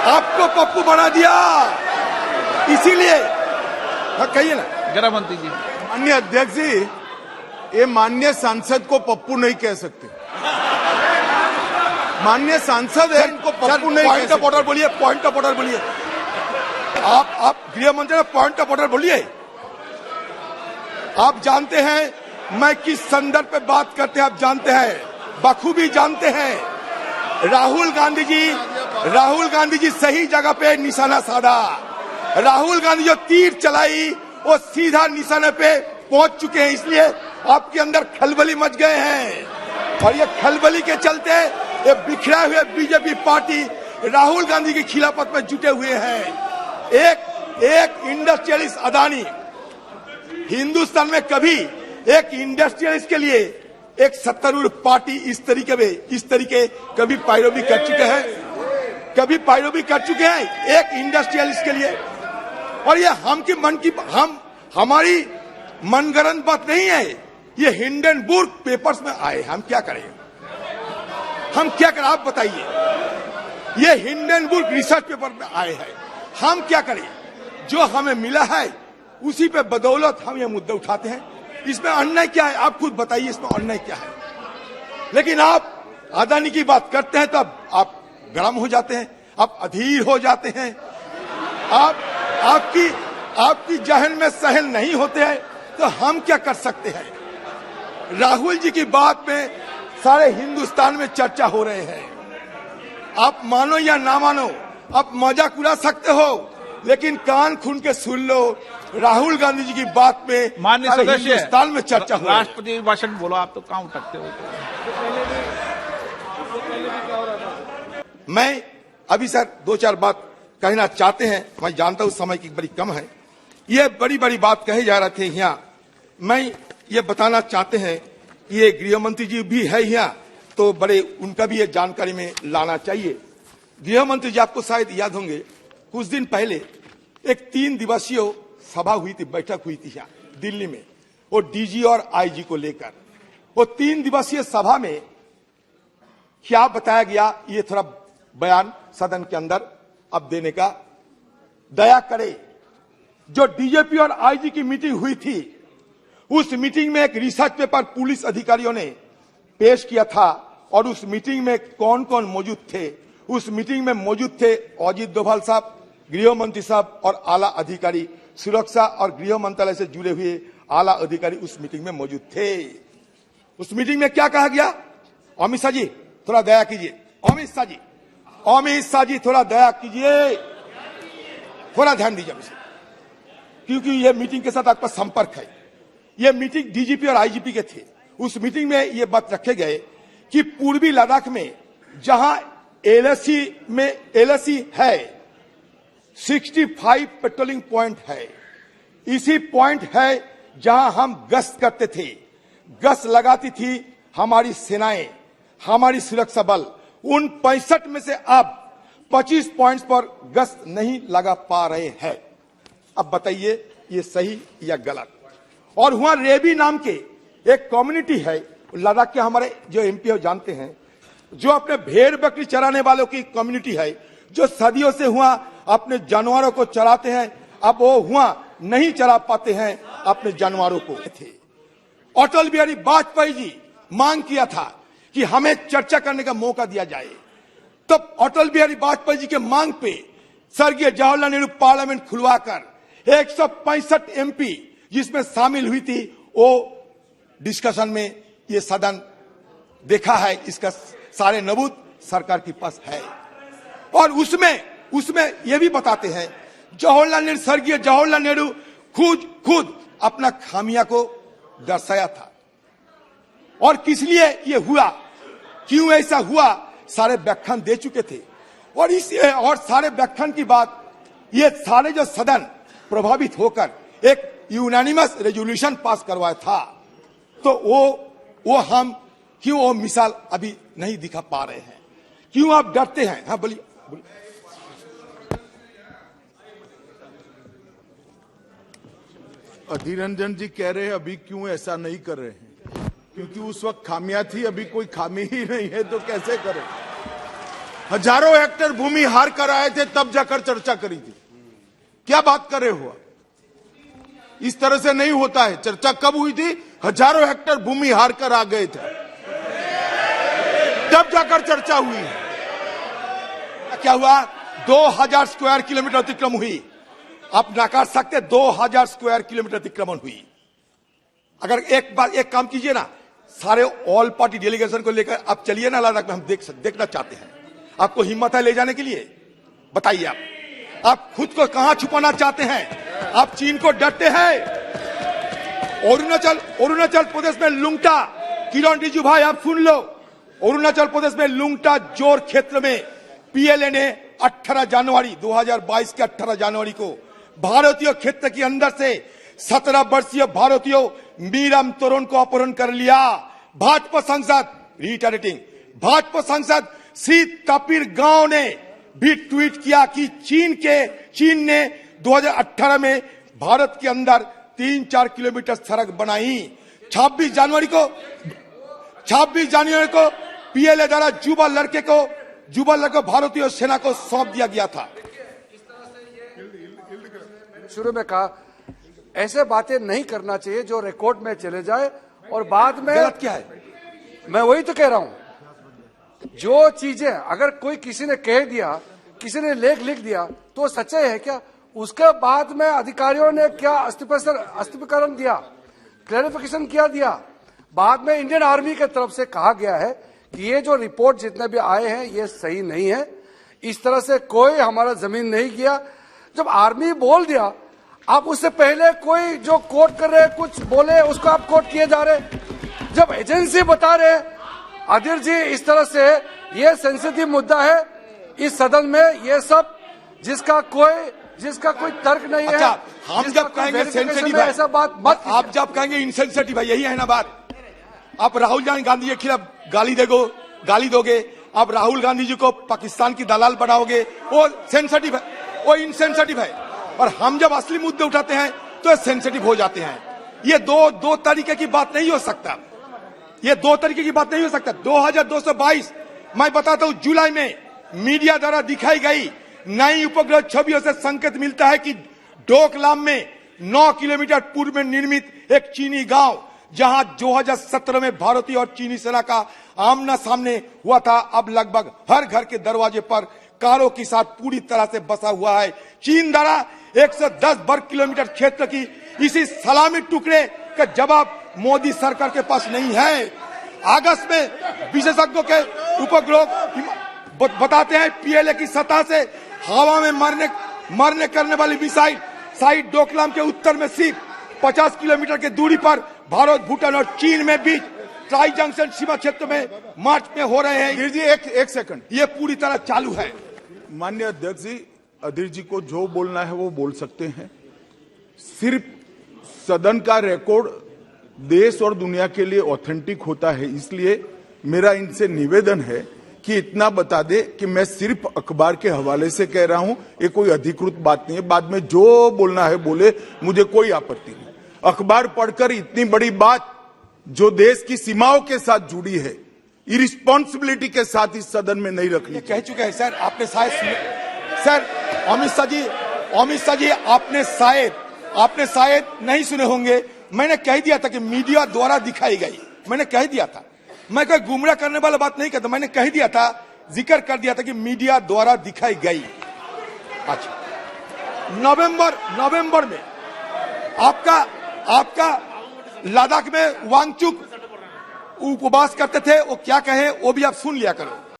आपको पप्पू बना दिया, इसीलिए कहिए ना। गृह मंत्री जी। माननीय अध्यक्ष जी, ये माननीय सांसद को पप्पू नहीं कह सकते। माननीय सांसद है, इनको पप्पू नहीं कह पॉइंट ऑफ सकते। ऑर्डर बोलिए, पॉइंट ऑफ ऑर्डर बोलिए। आप गृह मंत्री पॉइंट ऑफ ऑर्डर बोलिए। आप जानते हैं मैं किस संदर्भ पे बात करते हैं, आप जानते हैं, बखूबी जानते हैं। राहुल गांधी जी सही जगह पे निशाना साधा। राहुल गांधी जो तीर चलाई वो सीधा निशाने पे पहुंच चुके हैं, इसलिए आपके अंदर खलबली मच गए हैं। और ये खलबली के चलते ये बिखरा हुए बीजेपी पार्टी राहुल गांधी की खिलाफत में जुटे हुए हैं। एक इंडस्ट्रियलिस्ट अदानी, हिंदुस्तान में कभी एक इंडस्ट्रियलिस्ट के लिए एक सत्तारूढ़ पार्टी इस तरीके कभी पैरवी कर चुके हैं, कभी पैरवी कर चुके हैं एक इंडस्ट्रियलिस्ट के लिए। और ये हमारी मनगढ़ंत बात नहीं है, ये हिंडनबर्ग पेपर्स में आए। हम क्या करें, आप बताइए। ये हिंडनबर्ग रिसर्च पेपर में आए हैं, हम क्या करें। जो हमें मिला है उसी पे बदौलत हम ये मुद्दे उठाते हैं। इसमें अन्याय क्या है, आप खुद बताइए, इसमें अन्याय क्या है। लेकिन आप अदानी की बात करते हैं तब आप गर्म हो जाते हैं, आप अधीर हो जाते हैं, आपकी जहन में सहन नहीं होते हैं। तो हम क्या कर सकते हैं। राहुल जी की बात में सारे हिंदुस्तान में चर्चा हो रहे हैं। आप मानो या ना मानो, आप मजाक उड़ा सकते हो, लेकिन कान खून के सुन लो। राहुल गांधी जी की बात में माननीय सारे सदस्य, हिंदुस्तान में चर्चा हो रही है। राष्ट्रपति भाषण बोलो, आप तो कहाँ उठकते हो। मैं अभी सर 2-4 बात कहना चाहते हैं, मैं जानता हूं समय की बड़ी कम है। ये बड़ी बात कहे जा रहे थे यहाँ, मैं ये बताना चाहते हैं, ये गृह मंत्री जी भी है यहाँ, तो बड़े उनका भी ये जानकारी में लाना चाहिए। गृह मंत्री जी आपको शायद याद होंगे, कुछ दिन पहले एक 3 दिवसीय सभा हुई थी, बैठक हुई थी यहाँ दिल्ली में, वो डीजी और आईजी को लेकर। वो 3 दिवसीय सभा में क्या बताया गया, ये थोड़ा बयान सदन के अंदर अब देने का दया करे। जो डीजीपी और आईजी की मीटिंग हुई थी, उस मीटिंग में एक रिसर्च पेपर पुलिस अधिकारियों ने पेश किया था। और उस मीटिंग में कौन कौन मौजूद थे, उस मीटिंग में मौजूद थे अजित डोभाल साहब, गृह मंत्री साहब और आला अधिकारी, सुरक्षा और गृह मंत्रालय से जुड़े हुए आला अधिकारी उस मीटिंग में मौजूद थे। उस मीटिंग में क्या कहा गया, अमित शाह जी थोड़ा दया कीजिए, अमित शाह जी थोड़ा दया कीजिए, थोड़ा ध्यान दीजिए, क्योंकि यह मीटिंग के साथ आपका संपर्क है। यह मीटिंग डीजीपी और आईजीपी के थे। उस मीटिंग में यह बात रखे गए कि पूर्वी लद्दाख में जहां एलएसी है 65 पेट्रोलिंग पॉइंट है, इसी पॉइंट है जहां हम गश्त करते थे, गश्त लगाती थी हमारी सेनाएं, हमारी सुरक्षा बल। उन 65 में से अब 25 पॉइंट्स पर गश्त नहीं लगा पा रहे हैं। अब बताइए ये सही या गलत। और वहां रेबी नाम के एक कम्युनिटी है लद्दाख के, हमारे जो एमपी हो जानते हैं, जो अपने भेड़ बकरी चराने वालों की कम्युनिटी है, जो सदियों से हुआ अपने जानवरों को चराते हैं। अब वो हुआ नहीं चरा पाते हैं अपने जानवरों को। अटल बिहारी वाजपेयी जी मांग किया था कि हमें चर्चा करने का मौका दिया जाए। तब अटल बिहारी वाजपेयी जी के मांग पे स्वर्गीय जवाहरलाल नेहरू पार्लियामेंट खुलवाकर 165 एमपी जिसमें शामिल हुई थी, वो डिस्कशन में ये सदन देखा है, इसका सारे नबूत सरकार के पास है। और उसमें ये भी बताते हैं स्वर्गीय जवाहरलाल नेहरू खुद अपना खामिया को दर्शाया था। और किस लिए ये हुआ, क्यों ऐसा हुआ, सारे व्याख्यान दे चुके थे। और सारे व्याख्यान की बात, ये सारे जो सदन प्रभावित होकर एक यूनानिमस रेजोल्यूशन पास करवाया था। तो वो हम क्यों वो मिसाल अभी नहीं दिखा पा रहे हैं, क्यों आप डरते हैं। हाँ बोलिए। अधीर रंजन जी कह रहे हैं अभी क्यों ऐसा नहीं कर रहे हैं, क्योंकि उस वक्त खामियां थी, अभी कोई खामी ही नहीं है तो कैसे करें। हजारों हेक्टेयर भूमि हार कर आए थे, तब जाकर चर्चा करी थी। क्या बात कर रहे हो? इस तरह से नहीं होता है। चर्चा कब हुई थी? हजारों हेक्टेयर भूमि हार कर आ गए थे, तब जाकर चर्चा हुई है। क्या हुआ? 2000 स्क्वायर किलोमीटर अतिक्रमण हुई। आप नकार सकते, 2000 स्क्वायर किलोमीटर अतिक्रमण हुई। अगर एक काम कीजिए ना, सारे ऑल पार्टी डेलीगेशन को लेकर आप चलिए ना लद्दाख में, हम देखना चाहते हैं। आपको हिम्मत है ले जाने के लिए? बताइए आप खुद को कहां छुपाना चाहते हैं? आप चीन को डरते हैं? अरुणाचल प्रदेश में लुंगटा, किरण रिजिजू भाई आप सुन लो, अरुणाचल प्रदेश में लुंगटा जोर क्षेत्र में पीएलए ने 18 जनवरी 2022 के 18 जनवरी को भारतीय क्षेत्र के अंदर से 17 वर्षीय भारतीय मीरम तोरण को अपहरण कर लिया। भाजपा सांसद, रिटरेटिंग, भाजपा सांसद श्री तपीर गांव ने भी ट्वीट किया कि चीन ने 2018 में भारत के अंदर 3-4 किलोमीटर सड़क बनाई। 26 जनवरी को पीएलए द्वारा युवा लड़के को भारतीय सेना को सौंप दिया गया था। शुरू में कहा ऐसे बातें नहीं करना चाहिए जो रिकॉर्ड में चले जाए और बाद में गलत क्या है? मैं वही तो कह रहा हूं, जो चीजें अगर कोई किसी ने कह दिया, किसी ने लेख लिख दिया तो सच्चाई है क्या? उसके बाद में अधिकारियों ने क्या स्पष्टीकरण दिया, क्लैरिफिकेशन क्या दिया? बाद में इंडियन आर्मी की तरफ से कहा गया है कि ये जो रिपोर्ट जितने भी आए हैं ये सही नहीं है, इस तरह से कोई हमारा जमीन नहीं किया। जब आर्मी बोल दिया, आप उससे पहले कोई जो कोट कर रहे कुछ बोले उसको आप कोट किए जा रहे। जब एजेंसी बता रहे अधीर जी इस तरह से ये सेंसिटिव मुद्दा है इस सदन में, ये सब जिसका कोई तर्क नहीं अच्छा, है। हम जब कहेंगे सेंसिटिव है, ऐसा बात मत कीजिए। आप जब कहेंगे इनसेंसिटिव है, यही है ना बात। आप राहुल गांधी के खिलाफ गाली दोगे, आप राहुल गांधी जी को पाकिस्तान की दलाल बनाओगे, वो सेंसिटिव है, वो इनसेंसिटिव है। और हम जब असली मुद्दे उठाते हैं तो सेंसिटिव हो जाते हैं। ये दो तरीके की बात नहीं हो सकता, ये 2 तरीके की बात नहीं हो सकता। 2222 मैं बताता हूं, जुलाई में मीडिया द्वारा दिखाई गई नई उपग्रह छवियों से संकेत मिलता है कि डोकलाम में 9 किलोमीटर पूर्व में निर्मित एक चीनी गांव, जहां 2017 में भारतीय और चीनी सेना का आमना सामने हुआ था, अब लगभग हर घर के दरवाजे पर कारों के साथ पूरी तरह से बसा हुआ है। चीन द्वारा 110 वर्ग किलोमीटर क्षेत्र की इसी सलामी टुकड़े का जवाब मोदी सरकार के पास नहीं है। अगस्त में विशेषज्ञों के उपग्रह बताते हैं पीएलए की सतह से हवा में मरने करने वाली मिसाइल साइट डोकलाम के उत्तर में सिर्फ 50 किलोमीटर की दूरी पर भारत, भूटान और चीन में बीच ट्राई जंक्शन सीमा क्षेत्र में मार्च में हो रहे हैं। अधीर जी एक सेकंड, ये पूरी तरह चालू है। माननीय अध्यक्ष जी, अधीर जी को जो बोलना है वो बोल सकते हैं। सिर्फ सदन का रिकॉर्ड देश और दुनिया के लिए ऑथेंटिक होता है, इसलिए मेरा इनसे निवेदन है कि इतना बता दे कि मैं सिर्फ अखबार के हवाले से कह रहा हूं, ये कोई अधिकृत बात नहीं है। बाद में जो बोलना है बोले, मुझे कोई आपत्ति नहीं। अखबार पढ़कर इतनी बड़ी बात जो देश की सीमाओं के साथ जुड़ी है, इरिस्पॉन्सिबिलिटी के साथ इस सदन में नहीं रखनी। कह चुके हैं सर, आपने शायद सर अमित शाह जी आपने शायद नहीं सुने होंगे। मैंने कह दिया था कि मीडिया द्वारा दिखाई गई, मैंने कह दिया था, मैं कोई गुमराह करने वाला बात नहीं कहता, मैंने कह दिया था, जिक्र कर दिया था कि मीडिया द्वारा दिखाई गई। अच्छा, नवंबर में आपका लद्दाख में वांगचुक उपवास करते थे, वो क्या कहे वो भी आप सुन लिया करो।